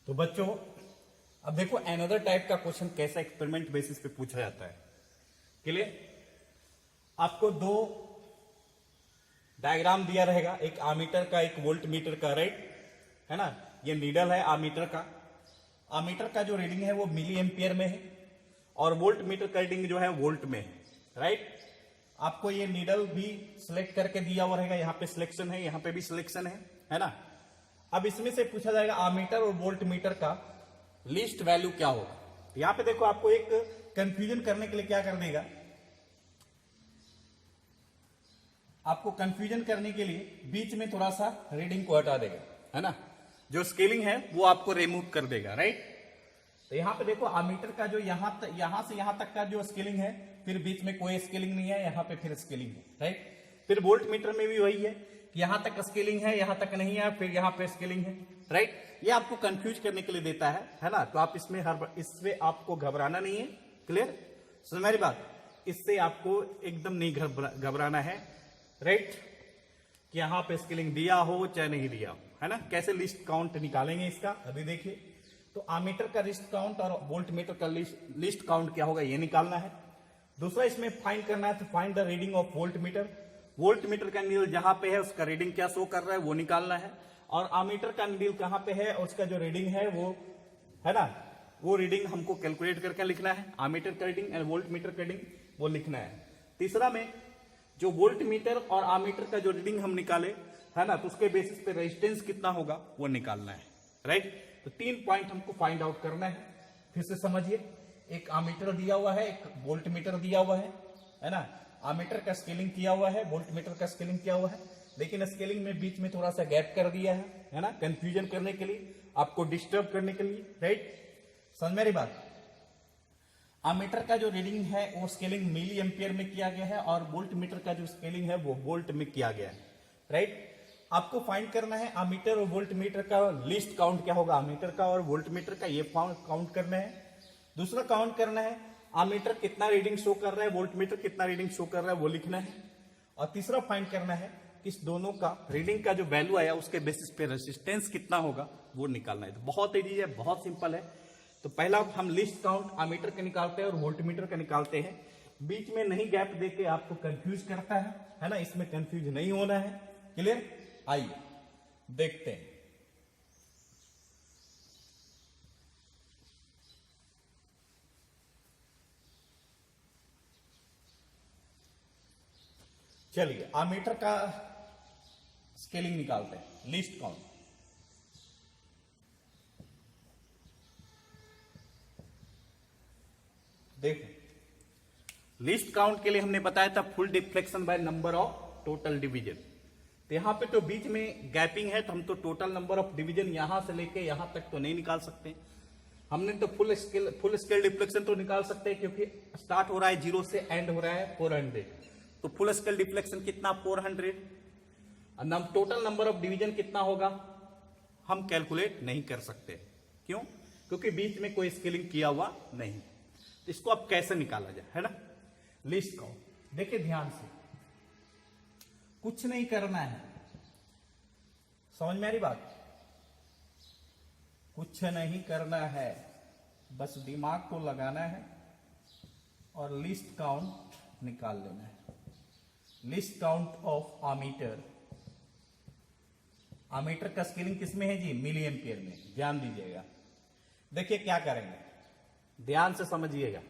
तो बच्चों अब देखो अनदर टाइप का क्वेश्चन कैसा एक्सपेरिमेंट बेसिस पे पूछा जाता है। क्लियर? आपको दो डायग्राम दिया रहेगा, एक आमीटर का एक वोल्ट मीटर का, राइट है ना। ये नीडल है आमीटर का। आमीटर का जो रीडिंग है वो मिली एम्पियर में है और वोल्ट मीटर का रीडिंग जो है वोल्ट में है, राइट। आपको ये नीडल भी सिलेक्ट करके दिया हुआ रहेगा, यहाँ पे सिलेक्शन है, यहाँ पे भी सिलेक्शन है ना। अब इसमें से पूछा जाएगा आमीटर और वोल्ट मीटर का लीस्ट वैल्यू क्या होगा। यहां पे देखो आपको एक कंफ्यूजन करने के लिए क्या कर देगा, आपको कंफ्यूजन करने के लिए बीच में थोड़ा सा रीडिंग को हटा देगा, है ना। जो स्केलिंग है वो आपको रिमूव कर देगा, राइट। तो यहां पे देखो आमीटर का जो यहां से यहां तक का जो स्केलिंग है, फिर बीच में कोई स्केलिंग नहीं है, यहां पे फिर स्केलिंग है, राइट। फिर वोल्ट मीटर में भी वही है कि यहां तक स्केलिंग है, यहां तक नहीं है, फिर यहां पे स्केलिंग है, राइट। ये आपको कंफ्यूज करने के लिए देता है ना। तो आप इसमें इससे आपको घबराना नहीं है। क्लियर? समझ मेरी बात? इससे आपको एकदम नहीं घबराना है, राइट, कि यहां पे स्केलिंग दिया हो चाहे नहीं दिया हो, है ना। कैसे लिस्ट काउंट निकालेंगे इसका अभी देखिए। तो आमीटर का लिस्ट काउंट और वोल्ट मीटर का लिस्ट काउंट क्या होगा ये निकालना है। दूसरा इसमें फाइंड करना है, तो find the reading of volt meter. Volt meter का नीडल जहां पे है उसका रीडिंग क्या शो कर रहा है वो निकालना है। और आमीटर का नीडल कहां पे है और उसका जो रीडिंग है वो, है ना, वो रीडिंग हमको कैलकुलेट करके लिखना है। आमीटर का रीडिंग एंड वोल्ट मीटर का रीडिंग वो लिखना है। तीसरा में जो वोल्ट मीटर और आमीटर का जो रीडिंग हम निकाले, है ना, तो उसके बेसिस पे रेजिस्टेंस कितना होगा वो निकालना है, राइट। तो 3 पॉइंट हमको फाइंड आउट करना है। फिर से समझिए, एक आमीटर दिया हुआ है, एक वोल्ट मीटर दिया हुआ है ना। आमीटर का स्केलिंग किया हुआ है, वोल्ट मीटर का स्केलिंग किया हुआ है, लेकिन स्केलिंग में बीच में थोड़ा सा गैप कर दिया है ना, कंफ्यूजन करने के लिए, आपको डिस्टर्ब करने के लिए, राइट। समझ मेरी बात? आमीटर का जो रीडिंग है वो स्केलिंग मिली एम्पियर में किया गया है और वोल्ट मीटर का जो स्केलिंग है वो वोल्ट में किया गया है, राइट। आपको फाइंड करना है आमीटर और वोल्ट मीटर का लिस्ट काउंट क्या होगा, आमीटर का और वोल्ट मीटर का, ये काउंट करना है। दूसरा काउंट करना है आमीटर कितना रीडिंग शो कर रहा है, वोल्ट मीटर कितना रीडिंग शो कर रहा है वो लिखना है। और तीसरा फाइंड करना है कि इस दोनों का रीडिंग का जो वैल्यू आया उसके बेसिस पे रेजिस्टेंस कितना होगा वो निकालना है। तो बहुत इजी है, बहुत सिंपल है। तो पहला हम लिस्ट काउंट आमीटर का निकालते हैं और वोल्ट मीटर का निकालते हैं। बीच में नहीं गैप देके आपको कंफ्यूज करता है ना, इसमें कंफ्यूज नहीं होना है। क्लियर? आइए देखते हैं। चलिए आमीटर का स्केलिंग निकालते हैं, लिस्ट काउंट। देखो लिस्ट काउंट के लिए हमने बताया था full deflection by number of total division. तो यहां पे तो बीच में गैपिंग है, तो हम तो टोटल नंबर ऑफ डिवीजन यहां से लेके यहां तक तो नहीं निकाल सकते। हमने तो फुल स्केल डिफ्लेक्शन तो निकाल सकते हैं, क्योंकि स्टार्ट हो रहा है 0 से एंड हो रहा है 400। तो फुल स्केल डिफ्लेक्शन कितना 400। टोटल नंबर ऑफ डिवीजन कितना होगा हम कैलकुलेट नहीं कर सकते। क्यों? क्योंकि बीच में कोई स्केलिंग किया हुआ नहीं। तो इसको अब कैसे निकाला जाए, है ना। लिस्ट काउंट देखिए ध्यान से, कुछ नहीं करना है, समझ में आ रही बात? कुछ नहीं करना है, बस दिमाग को लगाना है और लिस्ट काउंट निकाल लेना है। List count of ammeter. Ammeter का स्केलिंग किसमें है जी? मिली एम्पियर में। ध्यान दीजिएगा, देखिए क्या करेंगे, ध्यान से समझिएगा।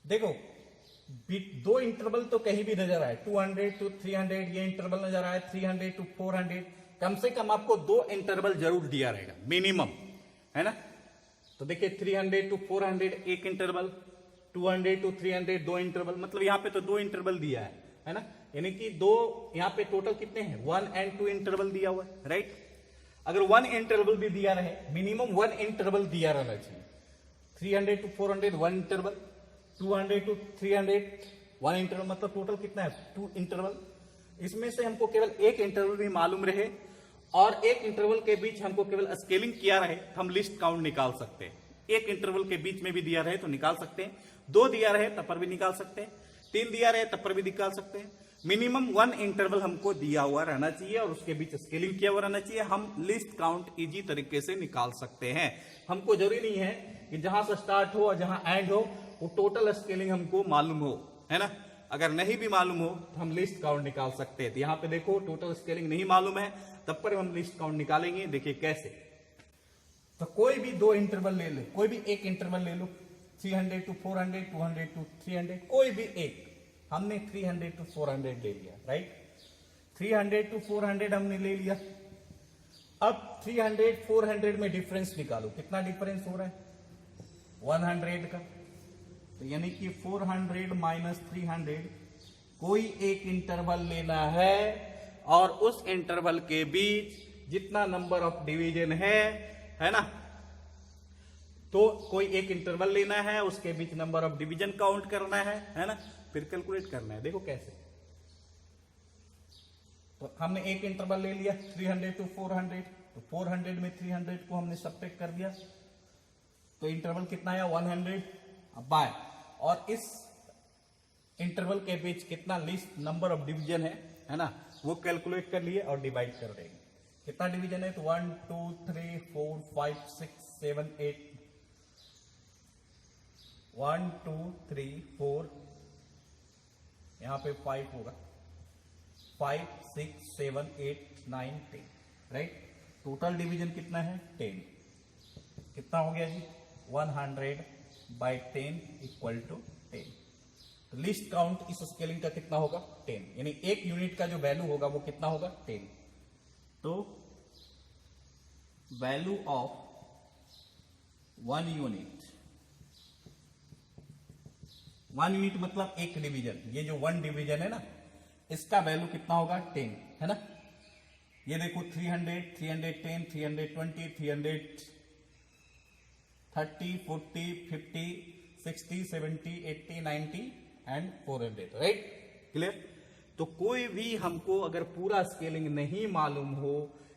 देखो दो इंटरवल तो कहीं भी नजर आए, 200 to 300 ये इंटरवल नजर आए, 300 to 400, कम से कम आपको 2 इंटरवल जरूर दिया रहेगा मिनिमम, है ना। तो देखिए 300 to 400 एक इंटरवल, 200 to 300 2 इंटरवल, मतलब यहाँ पे तो 2 इंटरवल दिया है ना। यानी कि दो यहाँ पे टोटल कितने हैं, 1 and 2 इंटरवल दिया हुआ है, राइट। अगर 1 इंटरवल भी दिया रहे, मिनिमम 1 इंटरवल दिया रहना चाहिए। 300 to 400 1 इंटरवल, 200 to 300 1 इंटरवल, मतलब टोटल कितना है 2 इंटरवल। इसमें से हमको केवल एक इंटरवल भी मालूम रहे और एक इंटरवल के बीच हमको केवल स्केलिंग किया रहे तो हम लिस्ट काउंट निकाल सकते हैं। एक इंटरवल के बीच में भी दिया रहे तो निकाल सकते हैं, 2 दिया रहे तब पर भी निकाल सकते हैं, 3 दिया रहे तब पर भी निकाल सकते हैं, मिनिमम 1 इंटरवल हमको दिया हुआ रहना चाहिए और उसके बीच स्केलिंग किया हुआ रहना चाहिए। हम लिस्ट काउंट इजी तरीके से निकाल सकते हैं। हमको जरूरी नहीं है कि जहां से स्टार्ट हो और जहां एंड हो वो टोटल स्केलिंग हमको मालूम हो, है ना। अगर नहीं भी मालूम हो तो हम लिस्ट काउंट निकाल सकते हैं। तो यहाँ पे देखो टोटल स्केलिंग नहीं मालूम है, तब पर हम लिस्ट काउंट निकालेंगे। देखिए कैसे, तो कोई भी 2 इंटरवल ले लो, कोई भी एक इंटरवल ले लो, 300 to 400, 200 to 300, कोई भी एक। हमने 300 to 400 ले लिया, राइट। 300 to 400 हमने ले लिया। अब 300 400 में डिफरेंस निकालो, कितना डिफरेंस हो रहा है? 100 का। तो यानी कि 400 माइनस 300, कोई एक इंटरवल लेना है और उस इंटरवल के बीच जितना नंबर ऑफ डिवीजन है ना, तो कोई एक इंटरवल लेना है, उसके बीच नंबर ऑफ डिवीजन काउंट करना है ना, फिर कैलकुलेट करना है। देखो कैसे, तो हमने एक इंटरवल ले लिया 300 to 400, तो 400 में 300 को हमने सब्ट्रैक्ट कर दिया, तो इंटरवल कितना आया? 100 बाय, और इस इंटरवल के बीच कितना लिस्ट नंबर ऑफ डिवीजन है ना, वो कैलकुलेट कर लिए और डिवाइड कर देंगे। कितना डिवीजन है? तो 1 2 3 4 5 6 7 8, 1 2 3 4, यहां पे 5 होगा, 5 6 7 8 9 10, राइट। टोटल डिवीजन कितना है? 10। कितना हो गया जी? 100 बाई 10 इक्वल टू 10। तो लिस्ट काउंट इस स्केलिंग का कितना होगा? 10। यानी एक यूनिट का जो वैल्यू होगा वो कितना होगा? 10। तो वैल्यू ऑफ 1 यूनिट, 1 यूनिट मतलब एक डिवीजन, ये जो 1 डिवीजन है ना, इसका वैल्यू कितना होगा? 10, है ना। ये देखो 300 310 320 330 40 50 60 70 80 90 एंड 400, राइट। क्लियर। तो कोई भी हमको अगर पूरा स्केलिंग नहीं मालूम हो,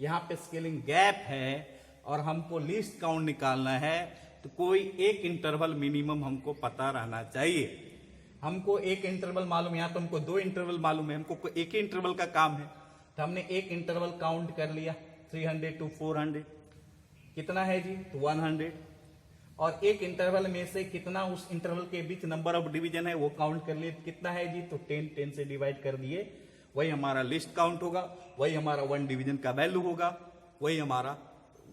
यहाँ पे स्केलिंग गैप है और हमको लिस्ट काउंट निकालना है, तो कोई एक इंटरवल मिनिमम हमको पता रहना चाहिए। हमको एक इंटरवल मालूम, यहाँ तो हमको 2 इंटरवल मालूम है, हमको एक ही इंटरवल का काम है, तो हमने एक इंटरवल काउंट कर लिया 300 to 400, कितना है जी? तो 100, और एक इंटरवल में से कितना उस इंटरवल के बीच नंबर ऑफ डिवीजन है वो काउंट कर लिए, कितना है जी? तो 10 10 से डिवाइड कर दिए, वही हमारा लिस्ट काउंट होगा, वही हमारा 1 डिवीजन का वैल्यू होगा, वही हमारा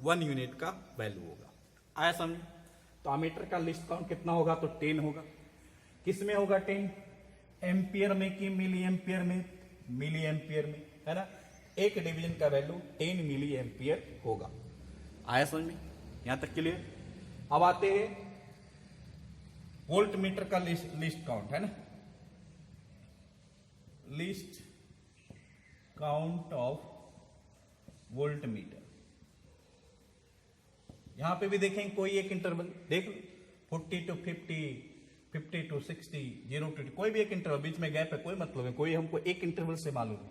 1 यूनिट का वैल्यू होगा। आया समझ? तो अमीटर का लिस्ट काउंट कितना होगा? तो 10 होगा। किस में होगा 10? एम्पियर में कि मिली एम्पियर में? मिली एम्पियर में, है ना। एक डिवीजन का वैल्यू 10 मिली एम्पियर होगा। आया समझ में? यहां तक क्लियर। अब आते हैं वोल्ट मीटर का लिस्ट काउंट, है ना। List count of volt meter. यहां पे भी देखेंगे कोई एक इंटरवल देख लो, 40 to 50, 50 to 60, 0 to 2, कोई भी एक इंटरवल, बीच में गैप है कोई मतलब है, कोई हमको एक इंटरवल से मालूम है,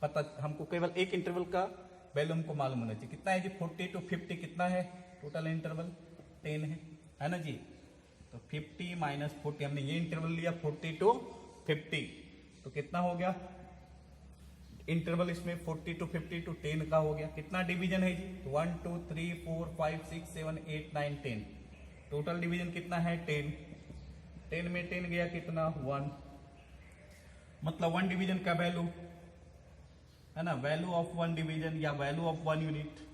पता हमको केवल एक इंटरवल का वैल्यू हमको मालूम होना चाहिए। कितना है जी? 40 to 50 कितना है? टोटल इंटरवल 10 है ना जी। तो 50 माइनस 40, हमने ये इंटरवल लिया 40 to 50, तो कितना हो गया इंटरवल इसमें? 40 to 50 to 10 का हो गया। कितना डिवीजन है जी? तो 1 2 3 4 5 6 7 8 9 10, टोटल डिवीजन कितना है? 10। 10 में 10 गया कितना? 1, मतलब 1 डिवीजन का वैल्यू, है ना, वैल्यू ऑफ 1 डिवीजन या वैल्यू ऑफ 1 यूनिट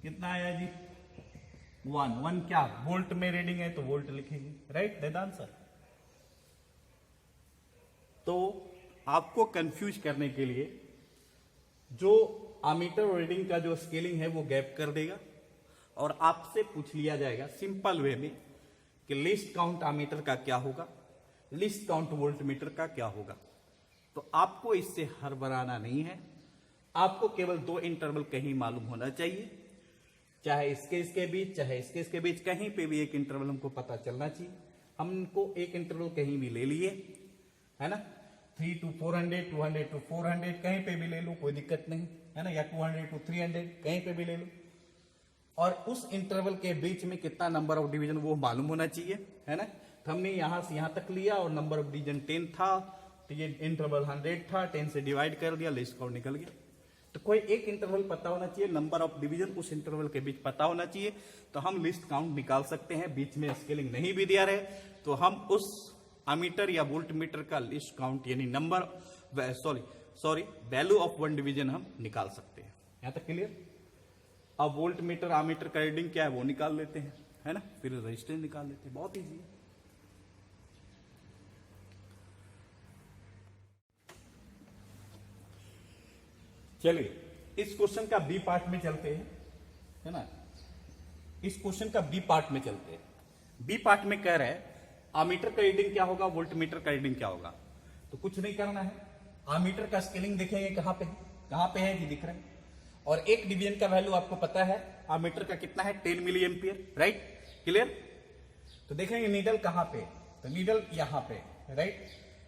कितना आया जी? 1। 1 क्या वोल्ट में रीडिंग है तो वोल्ट लिखेंगे, राइट। That answer. तो आपको कंफ्यूज करने के लिए जो अमीटर रीडिंग का जो स्केलिंग है वो गैप कर देगा और आपसे पूछ लिया जाएगा सिंपल वे में कि लिस्ट काउंट अमीटर का क्या होगा, लिस्ट काउंट वोल्ट मीटर का क्या होगा। तो आपको इससे हड़बड़ाना नहीं है, आपको केवल 2 इंटरवल कहीं मालूम होना चाहिए, चाहे इसके बीच चाहे इसके बीच, कहीं पे भी एक इंटरवल हमको पता चलना चाहिए। हमको एक इंटरवल कहीं भी ले लिए, है ना, 3 to 400, 200 to 400, कहीं पे भी ले लो कोई दिक्कत नहीं, है ना, या 200 to 300 कहीं पे भी ले लो। और उस इंटरवल के बीच में कितना नंबर ऑफ डिवीजन वो मालूम होना चाहिए, है ना। तो हमने यहां से यहां तक लिया और नंबर ऑफ डिवीजन 10 था, तो ये इंटरवल 100 था, 10 से डिवाइड कर दिया, लिस्ट काउंट निकल गया। तो कोई एक इंटरवल पता होना चाहिए, नंबर ऑफ डिवीजन उस इंटरवल के बीच पता होना चाहिए, तो हम लिस्ट काउंट निकाल सकते हैं। बीच में स्केलिंग नहीं भी दिया रहे तो हम उस अमीटर या वोल्ट मीटर का लिस्ट काउंट यानी number sorry value of one division हम निकाल सकते हैं। यहां तक क्लियर। अब वोल्ट मीटर आमीटर का रीडिंग क्या है वो निकाल लेते हैं, है ना, फिर रेजिस्टेंस निकाल लेते हैं, बहुत इजी है। चलिए इस क्वेश्चन का बी पार्ट में चलते हैं, है ना। इस क्वेश्चन का बी पार्ट में चलते हैं। बी पार्ट में कह रहा है आमीटर का रीडिंग क्या होगा, वोल्ट मीटर का रीडिंग क्या होगा। तो कुछ नहीं करना है, आमीटर का स्केलिंग देखेंगे कहां पे है जी, दिख रहा है। और एक डिवीजन का वैल्यू आपको पता है आमीटर का कितना है, 10 मिली एम्पियर, राइट, क्लियर। तो देखेंगे नीडल कहां पे, तो नीडल यहां पे, राइट।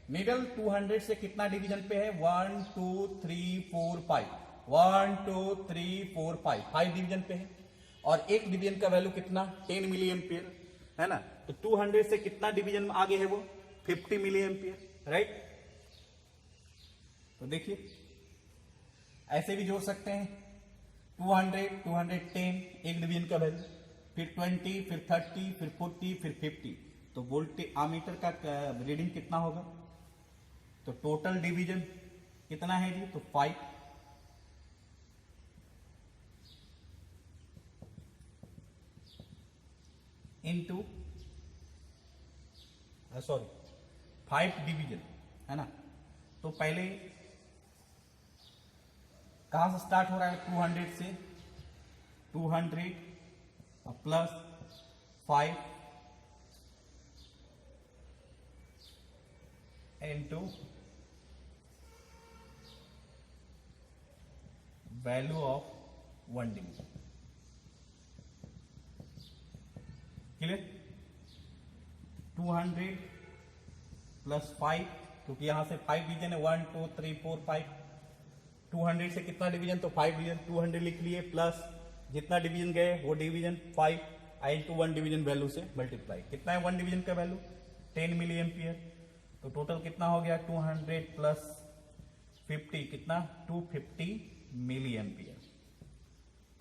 नीडल 200 से कितना डिवीजन पे है, 1 2 3 4 5, 1 2 3 4 5, 5 डिवीजन पे है। और एक डिवीजन का वैल्यू कितना, 10 मिली एम्पियर, है ना। तो 200 से कितना डिवीजन आगे है वो, 50 मिली एम्पियर, राइट। तो देखिए ऐसे भी जोड़ सकते हैं, 200 210 एक डिवीजन का वैल्यू, फिर 20, फिर 30, फिर 40, फिर 50। तो वोल्टेज आमीटर का रीडिंग कितना होगा, तो टोटल डिवीजन कितना है जी, तो 5 इंटू 5 डिवीजन, है ना। तो पहले कहां से स्टार्ट हो रहा है, 200 से, 200 plus 5 into value of one division, clear. 200 plus 5, क्योंकि यहां से 5 डिवीजन है, 1 2 3 4 5, 200 से कितना डिवीजन, तो 5 डिवीजन, 200 लिख लिए, प्लस जितना डिवीजन गए वो डिवीजन 5 इंटू 1 डिवीजन वैल्यू से मल्टीप्लाई। कितना है 1 डिवीजन का वैल्यू, 10 मिली एम्पियर। तो टोटल कितना हो गया, 200 प्लस 50 कितना, 250 मिली एम्पियर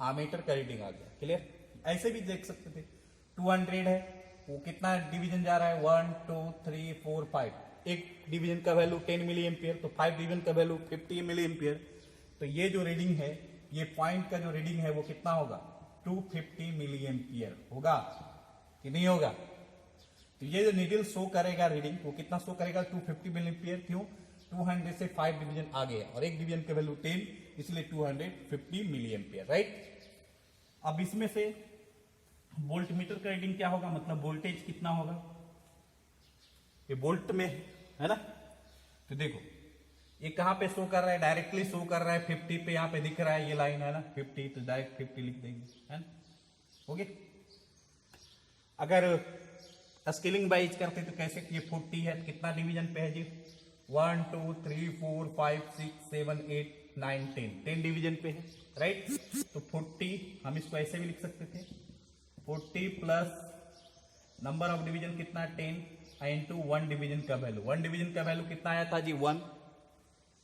आमीटर का रीडिंग आ गया, क्लियर। ऐसे भी देख सकते थे, 200 है, वो कितना डिवीजन जा रहा है, 1 2 3 4 5, एक डिवीजन का वैल्यू 10 मिली एम्पियर, तो 5 डिवीजन का वैल्यू 50 मिली एम्पियर। तो ये जो रीडिंग है, ये पॉइंट का जो रीडिंग है वो कितना होगा, 250 मिली एम्पियर होगा कि नहीं होगा। तो ये जो नीडल शो करेगा रीडिंग, वो कितना शो करेगा, 250 मिली एम्पियर। क्यों, 200 से 5 डिवीजन आगे है और एक डिवीजन का वैल्यू 10, इसलिए 250 मिली एम्पियर, राइट। अब इसमें से वोल्ट मीटर का रीडिंग क्या होगा, मतलब वोल्टेज कितना होगा, ये वोल्ट में है ना। तो देखो ये कहां पे शो कर रहा है, डायरेक्टली शो कर रहा है 50 पे, यहां पे दिख रहा है ये लाइन, है ना, 50, तो डायरेक्ट 50 लिख देंगे, है ना, हो गया। अगर स्केलिंग वाइज करते तो कैसे, ये 40 है, कितना डिवीजन पे है जी, 1 2 3 4 5 6 7 8 9 10 डिवीजन पे है, राइट। तो 40 हम इसको ऐसे भी लिख सकते थे, 40 प्लस नंबर ऑफ डिवीजन कितना, 10 इंटू 1 डिवीजन का वैल्यू, 1 डिवीजन का वैल्यू कितना आया था जी, 1,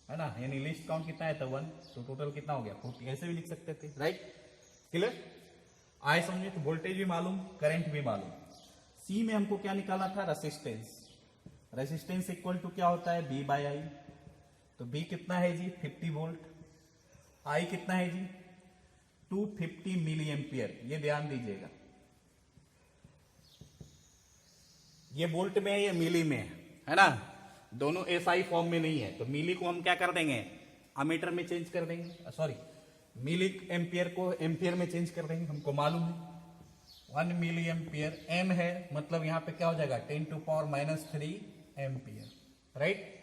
है ना, यानी लिस्ट काउंट कितना आया था, 1। तो टोटल कितना हो गया, 40, ऐसे भी लिख सकते थे, राइट, क्लियर। आए समझे। तो वोल्टेज भी मालूम, करंट भी मालूम। सी में हमको क्या निकालना था, रेसिस्टेंस। रेसिस्टेंस इक्वल टू क्या होता है, बी बाई आई। तो बी कितना है जी, 50 वोल्ट। आई कितना है जी, 250 मिली एम्पियर। ये ध्यान दीजिएगा, ये वोल्ट में है, ये मिली में है ना, दोनों एसआई फॉर्म में नहीं है। तो मिली को हम क्या कर देंगे, अमीटर में चेंज कर देंगे, सॉरी मिली एम्पियर को एम्पियर में चेंज कर देंगे, हमको मालूम है 1 मिली एम्पियर। एम है, मतलब यहां पे क्या हो जाएगा, 10 टू पावर -3 एम्पियर, राइट।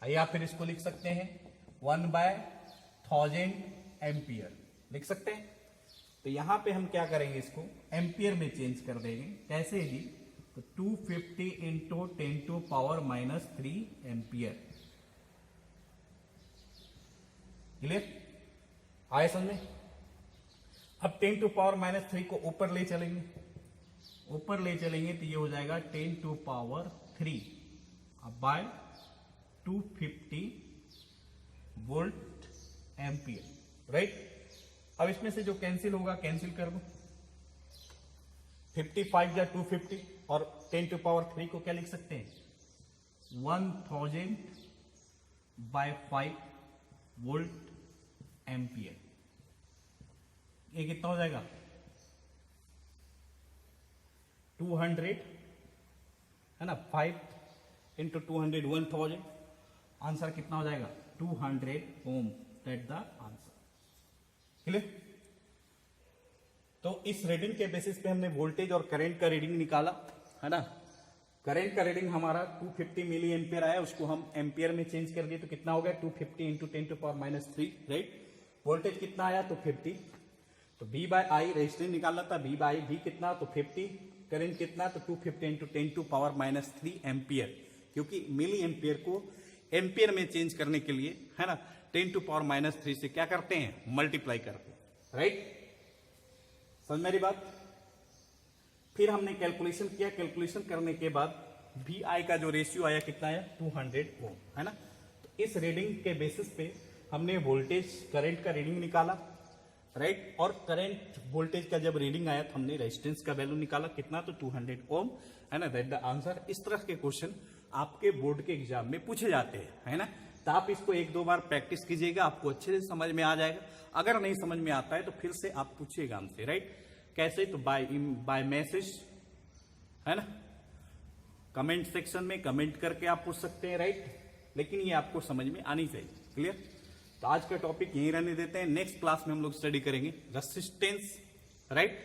या फिर इसको लिख सकते हैं 1/1000 एम्पियर लिख सकते हैं। तो यहां पे हम क्या करेंगे, इसको एम्पियर में चेंज कर देंगे। कैसे जी, तो 250 into 10 to power -3 ampere, clear, आए समझ में। अब 10 टू पावर माइनस 3 को ऊपर ले चलेंगे, ऊपर ले चलेंगे तो ये हो जाएगा 10 to power 3 by 250 volt ampere, right. अब इसमें से जो कैंसिल होगा कैंसिल कर दो, 55 या 250 और 10 टू पावर 3 को क्या लिख सकते हैं 1000 बाय 5 वोल्ट एम्पियर। ये कितना हो जाएगा 200 है ना, 5 इंटू 200 1000, आंसर कितना हो जाएगा 200 ओम, दैट द आंसर। क्लियर। तो इस रीडिंग के बेसिस पे हमने वोल्टेज और करंट का रीडिंग निकाला, है ना। करंट का रीडिंग हमारा 250 मिली एम्पियर आया, उसको हम एम्पियर में चेंज कर दिए तो कितना हो गया 250 into 10 to power minus 3, right. Voltage कितना आया तो 50, तो V बाय आई रेजिस्टेंस निकालना था, V बाय V कितना तो 50, करंट कितना तो 250 into 10 to power minus 3 ampere, क्योंकि मिली एम्पियर को एम्पियर में चेंज करने के लिए, है ना, 10 टू पावर माइनस 3 से क्या करते हैं मल्टीप्लाई करते हैं, राइट। समझ मेरी बात। फिर हमने कैलकुलेशन किया, कैलकुलेशन करने के बाद वी आई का जो रेशियो आया कितना आया 200 ओम, है ना। तो इस रीडिंग के बेसिस पे हमने वोल्टेज करंट का रीडिंग निकाला, राइट। और करंट वोल्टेज का जब रीडिंग आया तो हमने रेजिस्टेंस का वैल्यू निकाला कितना तो 200 ओम, है ना, दैट द आंसर। इस तरह के क्वेश्चन आपके बोर्ड के एग्जाम में पूछे जाते हैं, है ना। तो आप इसको एक दो बार प्रैक्टिस कीजिएगा, आपको अच्छे से समझ में आ जाएगा। अगर नहीं समझ में आता है तो फिर से आप पूछिएगा हमसे, राइट। कैसे तो बाय मैसेज, है ना, कमेंट सेक्शन में कमेंट करके आप पूछ सकते हैं, राइट। लेकिन ये आपको समझ में आनी चाहिए। क्लियर। तो आज का टॉपिक यहीं रहने देते हैं, नेक्स्ट क्लास में हम लोग स्टडी करेंगे रेसिस्टेंस, राइट।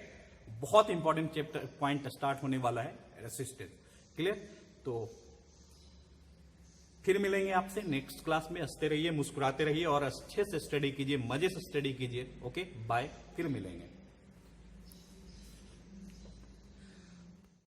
बहुत इंपॉर्टेंट चैप्टर पॉइंट स्टार्ट होने वाला है रेसिस्टेंस। क्लियर। तो फिर मिलेंगे आपसे नेक्स्ट क्लास में। हंसते रहिए, मुस्कुराते रहिए और अच्छे से स्टडी कीजिए, मजे से स्टडी कीजिए। ओके, बाय, फिर मिलेंगे।